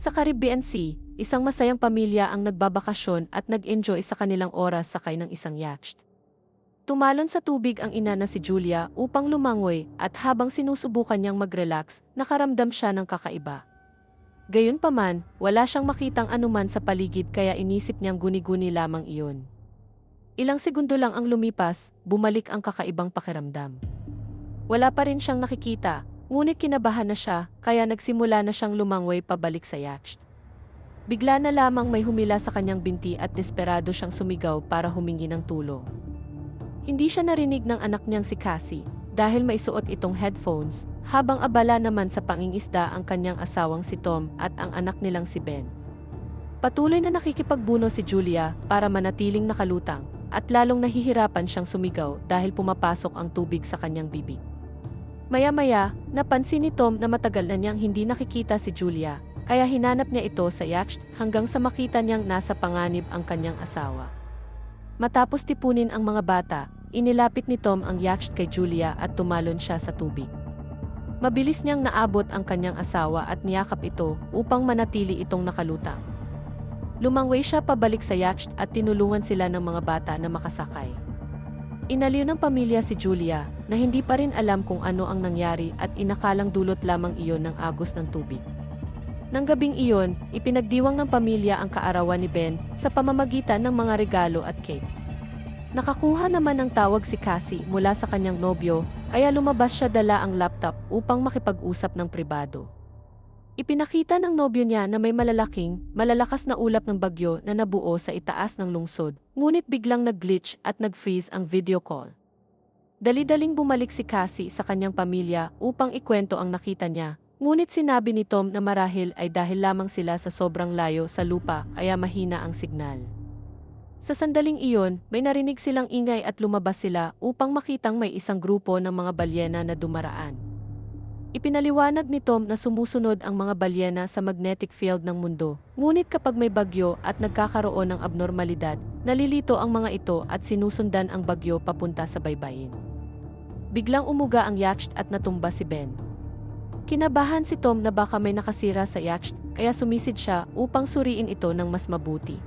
Sa Caribbean Sea, isang masayang pamilya ang nagbabakasyon at nag-enjoy sa kanilang oras sakay ng isang yacht. Tumalon sa tubig ang ina na si Julia upang lumangoy at habang sinusubukan niyang mag-relax, nakaramdam siya ng kakaiba. Gayunpaman, wala siyang makitang anuman sa paligid kaya inisip niyang guni-guni lamang iyon. Ilang segundo lang ang lumipas, bumalik ang kakaibang pakiramdam. Wala pa rin siyang nakikita, ngunit kinabahan na siya, kaya nagsimula na siyang lumangoy pabalik sa yacht. Bigla na lamang may humila sa kanyang binti at desperado siyang sumigaw para humingi ng tulong. Hindi siya narinig ng anak niyang si Cassie, dahil may suot itong headphones, habang abala naman sa pangingisda ang kanyang asawang si Tom at ang anak nilang si Ben. Patuloy na nakikipagbuno si Julia para manatiling nakalutang, at lalong nahihirapan siyang sumigaw dahil pumapasok ang tubig sa kanyang bibig. Maya-maya, napansin ni Tom na matagal na niyang hindi nakikita si Julia, kaya hinanap niya ito sa yacht hanggang sa makita niyang nasa panganib ang kanyang asawa. Matapos tipunin ang mga bata, inilapit ni Tom ang yacht kay Julia at tumalon siya sa tubig. Mabilis niyang naabot ang kanyang asawa at niyakap ito upang manatili itong nakalutang. Lumangoy siya pabalik sa yacht at tinulungan sila ng mga bata na makasakay. Inaliw ng pamilya si Julia na hindi pa rin alam kung ano ang nangyari at inakalang dulot lamang iyon ng agos ng tubig. Nang gabing iyon, ipinagdiwang ng pamilya ang kaarawan ni Ben sa pamamagitan ng mga regalo at cake. Nakakuha naman ng tawag si Cassie mula sa kanyang nobyo, kaya lumabas siya dala ang laptop upang makipag-usap ng pribado. Ipinakita ng nobyo niya na may malalakas na ulap ng bagyo na nabuo sa itaas ng lungsod, ngunit biglang nag-glitch at nag-freeze ang video call. Dali-daling bumalik si Cassie sa kanyang pamilya upang ikwento ang nakita niya, ngunit sinabi ni Tom na marahil ay dahil lamang sila sa sobrang layo sa lupa kaya mahina ang signal. Sa sandaling iyon, may narinig silang ingay at lumabas sila upang makitang may isang grupo ng mga balyena na dumaraan. Ipinaliwanag ni Tom na sumusunod ang mga balyena sa magnetic field ng mundo, ngunit kapag may bagyo at nagkakaroon ng abnormalidad, nalilito ang mga ito at sinusundan ang bagyo papunta sa baybayin. Biglang umuga ang yacht at natumba si Ben. Kinabahan si Tom na baka may nakasira sa yacht, kaya sumisid siya upang suriin ito ng mas mabuti.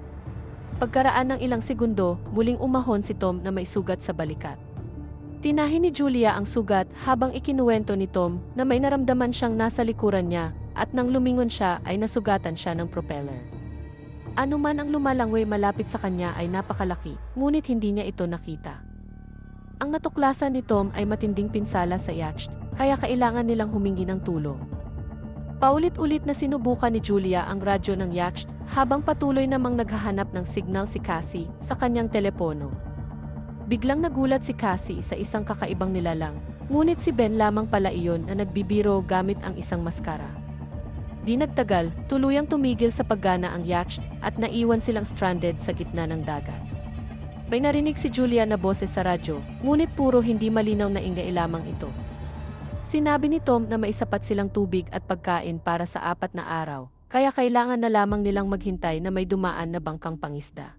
Pagkaraan ng ilang segundo, muling umahon si Tom na may sugat sa balikat. Tinahin ni Julia ang sugat habang ikinuwento ni Tom na may naramdaman siyang nasa likuran niya at nang lumingon siya ay nasugatan siya ng propeller. Ano man ang lumalangoy malapit sa kanya ay napakalaki, ngunit hindi niya ito nakita. Ang natuklasan ni Tom ay matinding pinsala sa yacht, kaya kailangan nilang humingi ng tulong. Paulit-ulit na sinubukan ni Julia ang radyo ng yacht habang patuloy namang naghahanap ng signal si Cassie sa kanyang telepono. Biglang nagulat si Cassie sa isang kakaibang nilalang, ngunit si Ben lamang pala iyon na nagbibiro gamit ang isang maskara. Di nagtagal, tuluyang tumigil sa paggana ang yacht at naiwan silang stranded sa gitna ng dagat. May narinig si Julia na boses sa radyo, ngunit puro hindi malinaw na ingay lamang ito. Sinabi ni Tom na may sapat silang tubig at pagkain para sa 4 na araw, kaya kailangan na lamang nilang maghintay na may dumaan na bangkang pangisda.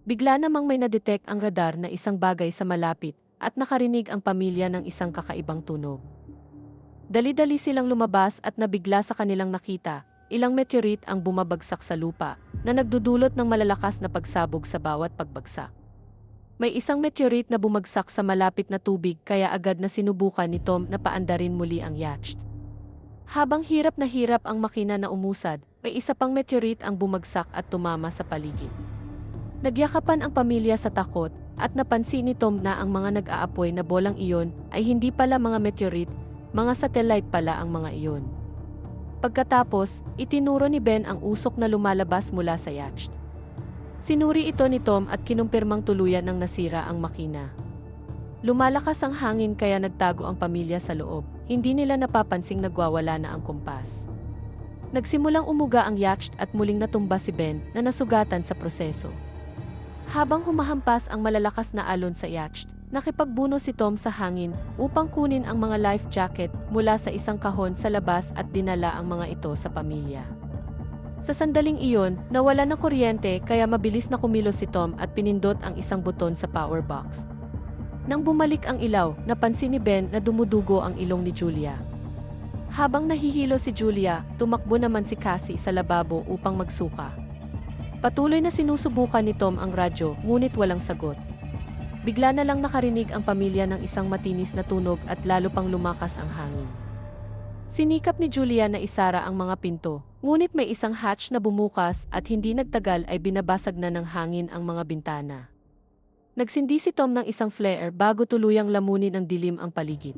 Bigla namang may nadetect ang radar na isang bagay sa malapit at nakarinig ang pamilya ng isang kakaibang tunog. Dali-dali silang lumabas at nabigla sa kanilang nakita, ilang meteorite ang bumabagsak sa lupa na nagdudulot ng malalakas na pagsabog sa bawat pagbagsak. May isang meteorite na bumagsak sa malapit na tubig kaya agad na sinubukan ni Tom na paandarin muli ang yacht. Habang hirap na hirap ang makina na umusad, may isa pang meteorite ang bumagsak at tumama sa paligid. Nagyakapan ang pamilya sa takot at napansin ni Tom na ang mga nag-aapoy na bolang iyon ay hindi pala mga meteorite, mga satellite pala ang mga iyon. Pagkatapos, itinuro ni Ben ang usok na lumalabas mula sa yacht. Sinuri ito ni Tom at kinumpirmang tuluyan ng nasira ang makina. Lumalakas ang hangin kaya nagtago ang pamilya sa loob, hindi nila napapansing nagwawala na ang kompas. Nagsimulang umuga ang yacht at muling natumba si Ben na nasugatan sa proseso. Habang humahampas ang malalakas na alon sa yacht, nakipagbuno si Tom sa hangin upang kunin ang mga life jacket mula sa isang kahon sa labas at dinala ang mga ito sa pamilya. Sa sandaling iyon, nawala ng kuryente kaya mabilis na kumilos si Tom at pinindot ang isang buton sa power box. Nang bumalik ang ilaw, napansin ni Ben na dumudugo ang ilong ni Julia. Habang nahihilo si Julia, tumakbo naman si Cassie sa lababo upang magsuka. Patuloy na sinusubukan ni Tom ang radyo, ngunit walang sagot. Bigla na lang nakarinig ang pamilya ng isang matinis na tunog at lalo pang lumakas ang hangin. Sinikap ni Julia na isara ang mga pinto, ngunit may isang hatch na bumukas at hindi nagtagal ay binabasag na ng hangin ang mga bintana. Nagsindi si Tom ng isang flare bago tuluyang lamunin ng dilim ang paligid.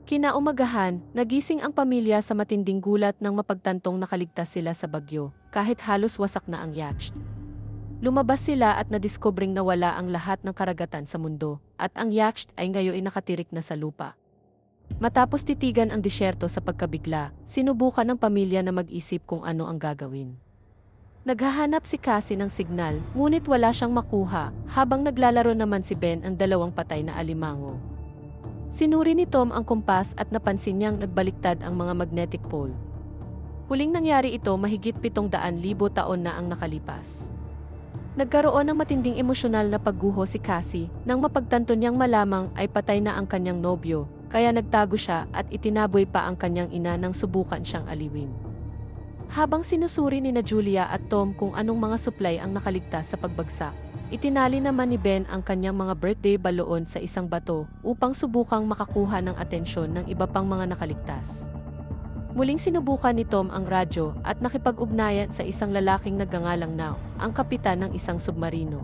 Kinaumagahan, nagising ang pamilya sa matinding gulat nang mapagtantong nakaligtas sila sa bagyo, kahit halos wasak na ang yacht. Lumabas sila at nadiskobring nawala ang lahat ng karagatan sa mundo, at ang yacht ay ngayon nakatirik na sa lupa. Matapos titigan ang disyerto sa pagkabigla, sinubukan ng pamilya na mag-isip kung ano ang gagawin. Naghahanap si Cassie ng signal, ngunit wala siyang makuha, habang naglalaro naman si Ben ang dalawang patay na alimango. Sinuri ni Tom ang kumpas at napansin niyang nagbaliktad ang mga magnetic pole. Huling nangyari ito mahigit 700,000 taon na ang nakalipas. Nagkaroon ng matinding emosyonal na pagguho si Cassie nang mapagtanto niyang malamang ay patay na ang kanyang nobyo, kaya nagtago siya at itinaboy pa ang kanyang ina nang subukan siyang aliwin. Habang sinusuri ni Julia at Tom kung anong mga supply ang nakaligtas sa pagbagsak, itinali naman ni Ben ang kanyang mga birthday baloon sa isang bato upang subukang makakuha ng atensyon ng iba pang mga nakaligtas. Muling sinubukan ni Tom ang radyo at nakipag-ugnayan sa isang lalaking nagngangalang Now, ang kapitan ng isang submarino.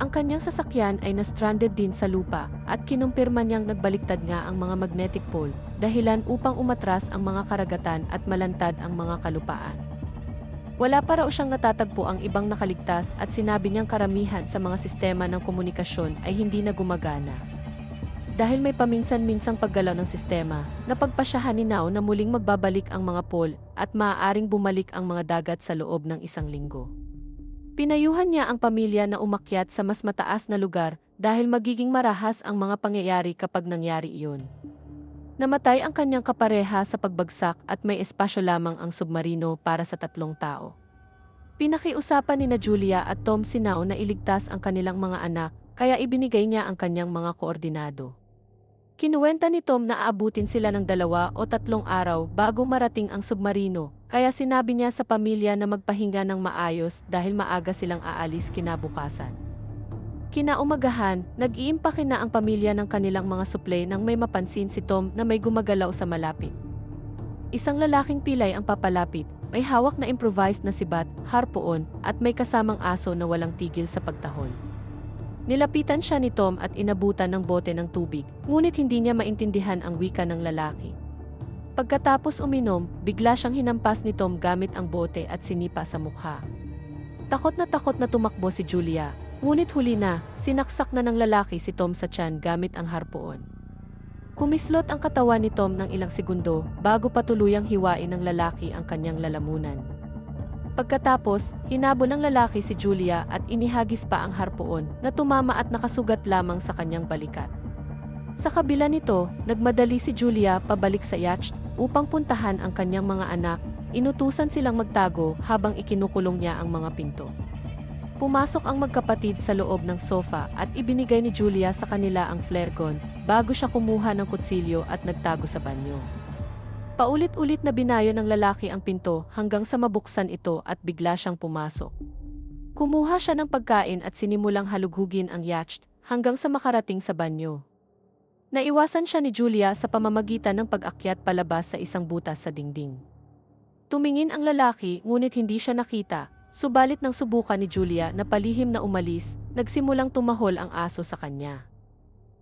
Ang kanyang sasakyan ay na-stranded din sa lupa at kinumpirma niyang nagbaliktad nga ang mga magnetic pole, dahilan upang umatras ang mga karagatan at malantad ang mga kalupaan. Wala pa raw siyang natatagpo ang ibang nakaligtas at sinabi niyang karamihan sa mga sistema ng komunikasyon ay hindi na gumagana. Dahil may paminsan-minsang paggalaw ng sistema, napagpasyahan ni Now na muling magbabalik ang mga pole at maaaring bumalik ang mga dagat sa loob ng 1 linggo. Pinayuhan niya ang pamilya na umakyat sa mas mataas na lugar dahil magiging marahas ang mga pangyayari kapag nangyari iyon. Namatay ang kanyang kapareha sa pagbagsak at may espasyo lamang ang submarino para sa 3 tao. Pinakiusapan ni Julia at Tom si Now na iligtas ang kanilang mga anak, kaya ibinigay niya ang kanyang mga koordinado. Kinuwenta ni Tom na aabutin sila ng 2 o 3 araw bago marating ang submarino, kaya sinabi niya sa pamilya na magpahinga ng maayos dahil maaga silang aalis kinabukasan. Kinaumagahan, nag-iimpake na ang pamilya ng kanilang mga suplay nang may mapansin si Tom na may gumagalaw sa malapit. Isang lalaking pilay ang papalapit, may hawak na improvised na sibat, harpoon, at may kasamang aso na walang tigil sa pagtahol. Nilapitan siya ni Tom at inabutan ng bote ng tubig, ngunit hindi niya maintindihan ang wika ng lalaki. Pagkatapos uminom, bigla siyang hinampas ni Tom gamit ang bote at sinipa sa mukha. Takot na tumakbo si Julia, ngunit huli na, sinaksak na ng lalaki si Tom sa tiyan gamit ang harpoon. Kumislot ang katawan ni Tom ng ilang segundo bago patuluyang hiwain ng lalaki ang kanyang lalamunan. Pagkatapos, hinabol ng lalaki si Julia at inihagis pa ang harpoon na tumama at nakasugat lamang sa kanyang balikat. Sa kabila nito, nagmadali si Julia pabalik sa yacht upang puntahan ang kanyang mga anak, inutusan silang magtago habang ikinukulong niya ang mga pinto. Pumasok ang magkapatid sa loob ng sofa at ibinigay ni Julia sa kanila ang flare gun bago siya kumuha ng kutsilyo at nagtago sa banyo. Paulit-ulit na binayo ng lalaki ang pinto hanggang sa mabuksan ito at bigla siyang pumasok. Kumuha siya ng pagkain at sinimulang halughugin ang yacht hanggang sa makarating sa banyo. Naiwasan siya ni Julia sa pamamagitan ng pag-akyat palabas sa isang butas sa dingding. Tumingin ang lalaki ngunit hindi siya nakita, subalit nang subukan ni Julia na palihim na umalis, nagsimulang tumahol ang aso sa kanya.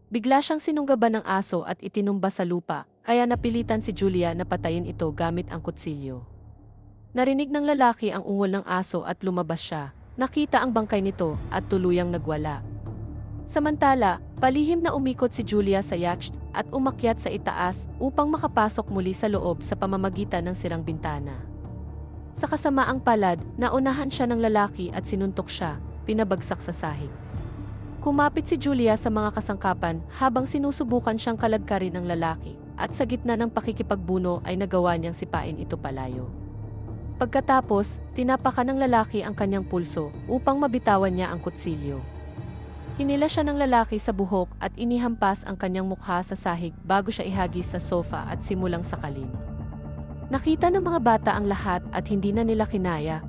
Bigla siyang sinunggaban ng aso at itinumba sa lupa, kaya napilitan si Julia na patayin ito gamit ang kutsilyo. Narinig ng lalaki ang ungol ng aso at lumabas siya. Nakita ang bangkay nito at tuluyang nagwala. Samantala, palihim na umikot si Julia sa yacht at umakyat sa itaas upang makapasok muli sa loob sa pamamagitan ng sirang bintana. Sa kasamaang palad, naunahan siya ng lalaki at sinuntok siya, pinabagsak sa sahig. Kumapit si Julia sa mga kasangkapan habang sinusubukan siyang kaladkarin ng lalaki at sa gitna ng pakikipagbuno ay nagawa niyang sipain ito palayo. Pagkatapos, tinapakan ng lalaki ang kanyang pulso upang mabitawan niya ang kutsilyo. Hinila siya ng lalaki sa buhok at inihampas ang kanyang mukha sa sahig bago siya ihagis sa sofa at simulang sakalin. Nakita ng mga bata ang lahat at hindi na nila kinaya,